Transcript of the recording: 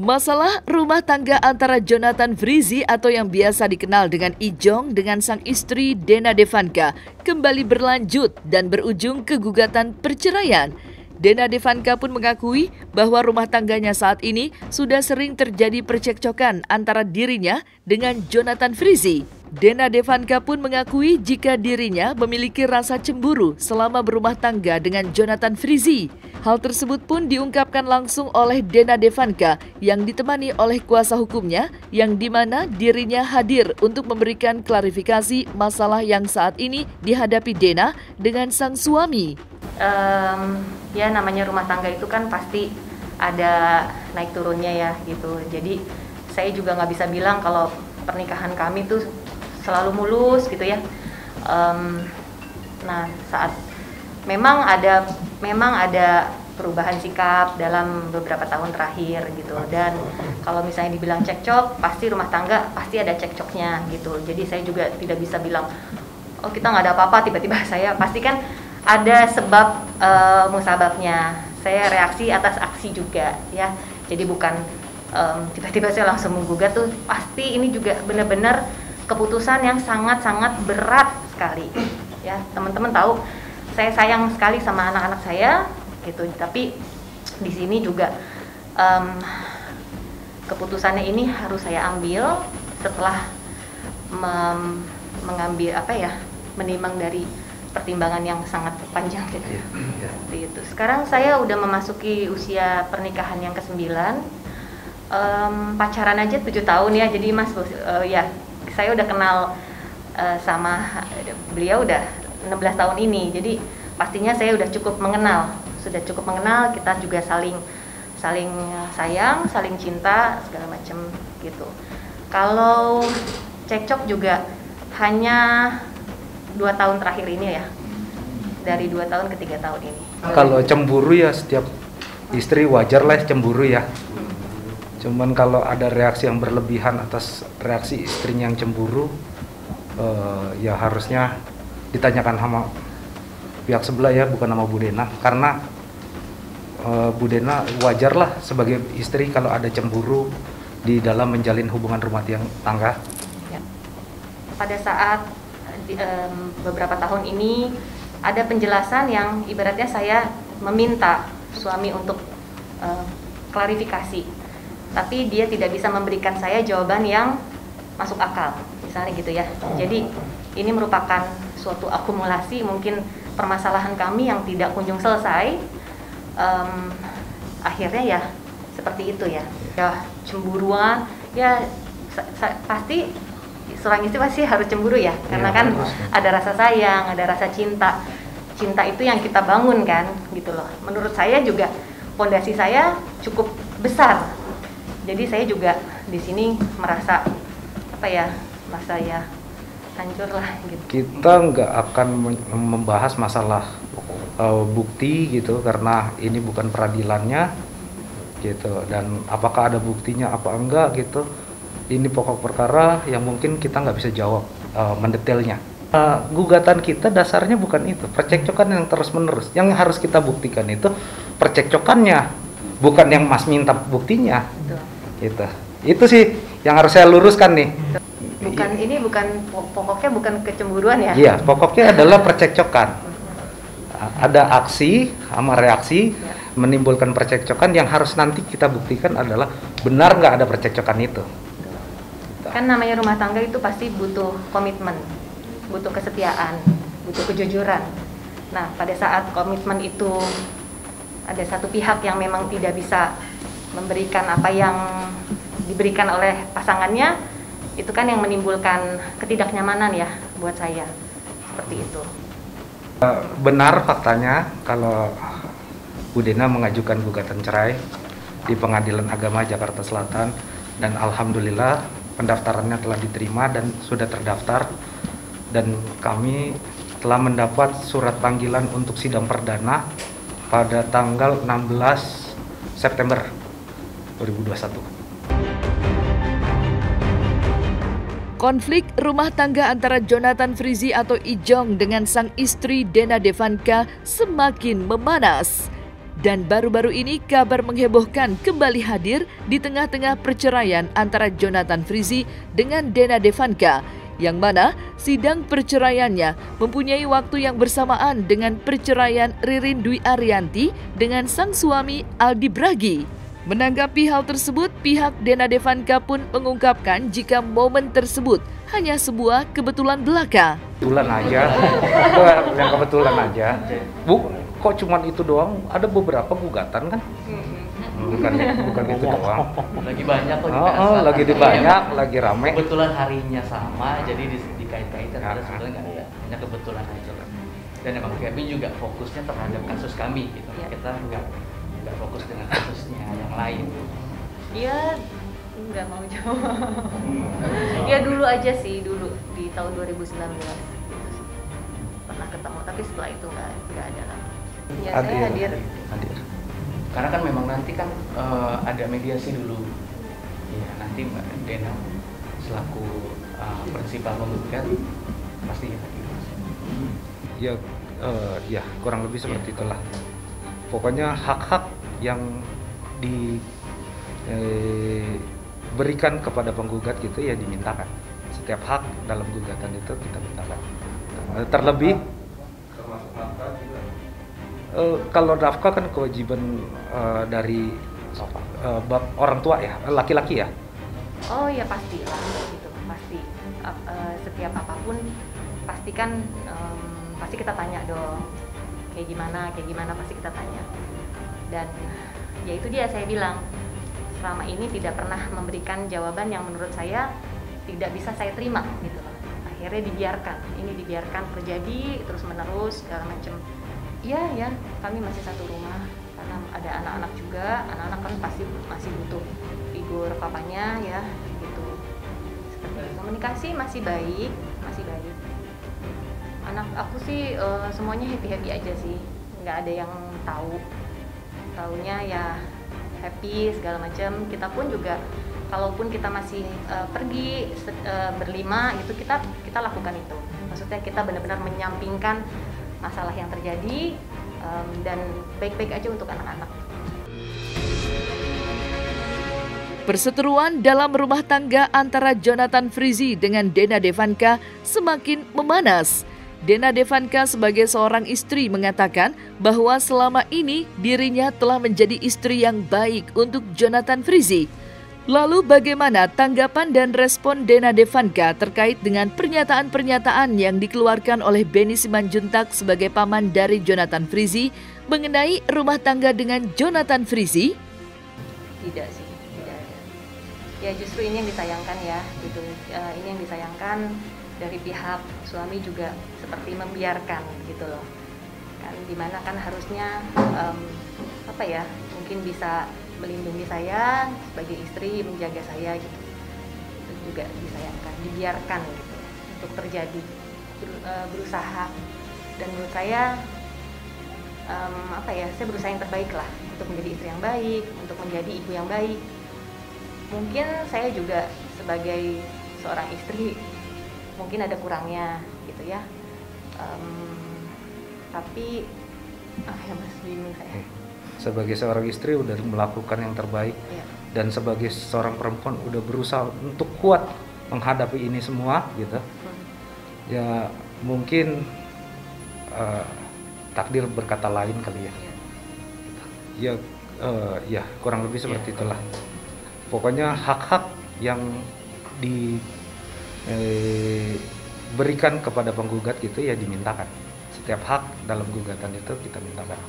Masalah rumah tangga antara Jonathan Frizzy atau yang biasa dikenal dengan Ijong dengan sang istri Dena Devanka kembali berlanjut dan berujung ke gugatan perceraian. Dena Devanka pun mengakui bahwa rumah tangganya saat ini sudah sering terjadi percekcokan antara dirinya dengan Jonathan Frizzy. Dena Devanka pun mengakui jika dirinya memiliki rasa cemburu selama berumah tangga dengan Jonathan Frizzy. Hal tersebut pun diungkapkan langsung oleh Dena Devanka yang ditemani oleh kuasa hukumnya yang dimana dirinya hadir untuk memberikan klarifikasi masalah yang saat ini dihadapi Dena dengan sang suami. Ya namanya rumah tangga itu kan pasti ada naik turunnya ya gitu. Jadi saya juga nggak bisa bilang kalau pernikahan kami tuh selalu mulus gitu ya. Nah saat memang ada perubahan sikap dalam beberapa tahun terakhir gitu, dan kalau misalnya dibilang cekcok, pasti rumah tangga pasti ada cekcoknya gitu. Jadi saya juga tidak bisa bilang oh kita nggak ada apa-apa, tiba-tiba saya pasti kan ada sebab musababnya. Saya reaksi atas aksi juga ya, jadi bukan tiba-tiba saya langsung menggugat tuh. Pasti ini juga benar-benar keputusan yang sangat-sangat berat sekali ya. Teman-teman tahu saya sayang sekali sama anak-anak saya gitu, tapi di sini juga keputusannya ini harus saya ambil setelah mengambil menimbang dari pertimbangan yang sangat panjang gitu. Seperti itu. Sekarang saya udah memasuki usia pernikahan yang ke-9. Pacaran aja 7 tahun ya. Jadi Mas ya, saya udah kenal sama beliau udah 16 tahun ini. Jadi pastinya saya udah cukup mengenal. Kita juga saling sayang, saling cinta segala macam gitu. Kalau cekcok juga hanya 2 tahun terakhir ini ya, dari 2 tahun ke 3 tahun ini. Kalau cemburu ya setiap istri wajar lah cemburu ya. Cuman kalau ada reaksi yang berlebihan atas reaksi istrinya yang cemburu, ya harusnya ditanyakan sama pihak sebelah ya, bukan sama Bu Dena. Karena Bu Dena wajar lah sebagai istri kalau ada cemburu di dalam menjalin hubungan rumah tangga. Ya. Pada saat beberapa tahun ini ada penjelasan yang ibaratnya saya meminta suami untuk klarifikasi, tapi dia tidak bisa memberikan saya jawaban yang masuk akal, misalnya gitu ya. Jadi ini merupakan suatu akumulasi mungkin permasalahan kami yang tidak kunjung selesai. Akhirnya ya seperti itu ya. Ya cemburuan ya pasti seorang istri pasti harus cemburu ya, karena kan ada rasa sayang, ada rasa cinta. Cinta itu yang kita bangun kan, gitu loh. Menurut saya juga fondasi saya cukup besar. Jadi saya juga di sini merasa merasa ya hancur lah gitu. Kita nggak akan membahas masalah bukti gitu, karena ini bukan peradilannya gitu. Dan apakah ada buktinya apa enggak gitu. Ini pokok perkara yang mungkin kita nggak bisa jawab mendetailnya. Gugatan kita dasarnya bukan itu, percekcokan yang terus-menerus. Yang harus kita buktikan itu percekcokannya, bukan yang Mas minta buktinya. Gitu. Itu sih yang harus saya luruskan nih. Pokoknya bukan kecemburuan ya? Iya, pokoknya adalah percekcokan. Ada aksi sama reaksi menimbulkan percekcokan, yang harus nanti kita buktikan adalah benar nggak ada percekcokan itu. Kan namanya rumah tangga itu pasti butuh komitmen, butuh kesetiaan, butuh kejujuran. Nah, pada saat komitmen itu ada satu pihak yang memang tidak bisa memberikan apa yang diberikan oleh pasangannya, itu kan yang menimbulkan ketidaknyamanan ya buat saya. Seperti itu. Benar faktanya kalau Bu Dena mengajukan gugatan cerai di Pengadilan Agama Jakarta Selatan, dan alhamdulillah pendaftarannya telah diterima dan sudah terdaftar, dan kami telah mendapat surat panggilan untuk sidang perdana pada tanggal 16 September 2021. Konflik rumah tangga antara Jonathan Frizzy atau Ijong dengan sang istri Dena Devanka semakin memanas. Dan baru-baru ini kabar menghebohkan kembali hadir di tengah-tengah perceraian antara Jonathan Frizzy dengan Dena Devanka, yang mana sidang perceraiannya mempunyai waktu yang bersamaan dengan perceraian Ririn Dwi Ariyanti dengan sang suami Aldi Bragi. Menanggapi hal tersebut, pihak Dena Devanka pun mengungkapkan jika momen tersebut hanya sebuah kebetulan belaka. Kebetulan aja, yang kebetulan aja. Bu, kok cuman itu doang? Ada beberapa gugatan kan? Bukan itu doang. Lagi banyak kok lagi banyak, lagi rame. Kebetulan harinya sama, jadi dikait-kaitkan. Ada sebenarnya nggak ada, hanya kebetulan aja. Dan emang kami juga fokusnya terhadap kasus kami gitu. Kita nggak fokus dengan kasusnya yang lain. Ya nggak mau jawab. Ya dulu aja sih, dulu di tahun 2019 pernah ketemu, tapi setelah itu nggak ada lagi. Ya saya hadir. Karena kan memang nanti kan ada mediasi dulu. Ya nanti Mbak Dena selaku prinsipal penggugat pasti hadir. Ya kurang lebih seperti itulah. Pokoknya hak-hak yang diberikan kepada penggugat gitu ya dimintakan. Setiap hak dalam gugatan itu kita mintakan. Terlebih kalau nafkah kan kewajiban dari orang tua ya, laki-laki ya. Oh ya pasti lah, gitu pasti. Setiap apapun pasti kan pasti kita tanya dong. Kayak gimana pasti kita tanya. Dan ya itu dia saya bilang, selama ini tidak pernah memberikan jawaban yang menurut saya tidak bisa saya terima gitu loh. Akhirnya dibiarkan terjadi terus menerus segala macam. Ya kami masih satu rumah karena ada anak-anak juga. Anak-anak kan pasti masih butuh figur papanya ya gitu. Seperti itu. Komunikasi masih baik. Anak aku sih semuanya happy aja sih, nggak ada yang taunya ya happy segala macam. Kita pun juga kalaupun kita masih pergi berlima itu kita lakukan itu. Maksudnya kita benar-benar menyampingkan masalah yang terjadi dan baik-baik aja untuk anak-anak. Perseteruan dalam rumah tangga antara Jonathan Frizzy dengan Dena Devanka semakin memanas. Dena Devanka sebagai seorang istri mengatakan bahwa selama ini dirinya telah menjadi istri yang baik untuk Jonathan Frizzy. Lalu bagaimana tanggapan dan respon Dena Devanka terkait dengan pernyataan-pernyataan yang dikeluarkan oleh Benny Simanjuntak sebagai paman dari Jonathan Frizzy mengenai rumah tangga dengan Jonathan Frizzy? Tidak sih, tidak ada. Ya justru ini yang disayangkan ya, gitu. Ini yang disayangkan. Dari pihak suami juga seperti membiarkan gitu loh, kan dimana kan harusnya mungkin bisa melindungi saya sebagai istri, menjaga saya gitu. Itu juga disayangkan, dibiarkan gitu untuk terjadi. Berusaha, dan menurut saya saya berusaha yang terbaik lah untuk menjadi istri yang baik, untuk menjadi ibu yang baik. Mungkin saya juga sebagai seorang istri mungkin ada kurangnya gitu ya, tapi Mas bingung saya. Sebagai seorang istri udah melakukan yang terbaik ya. Dan sebagai seorang perempuan udah berusaha untuk kuat menghadapi ini semua gitu. Ya mungkin takdir berkata lain kali ya. Ya kurang lebih seperti itulah. Pokoknya hak-hak yang diberikan kepada penggugat gitu ya dimintakan. Setiap hak dalam gugatan itu kita mintakan.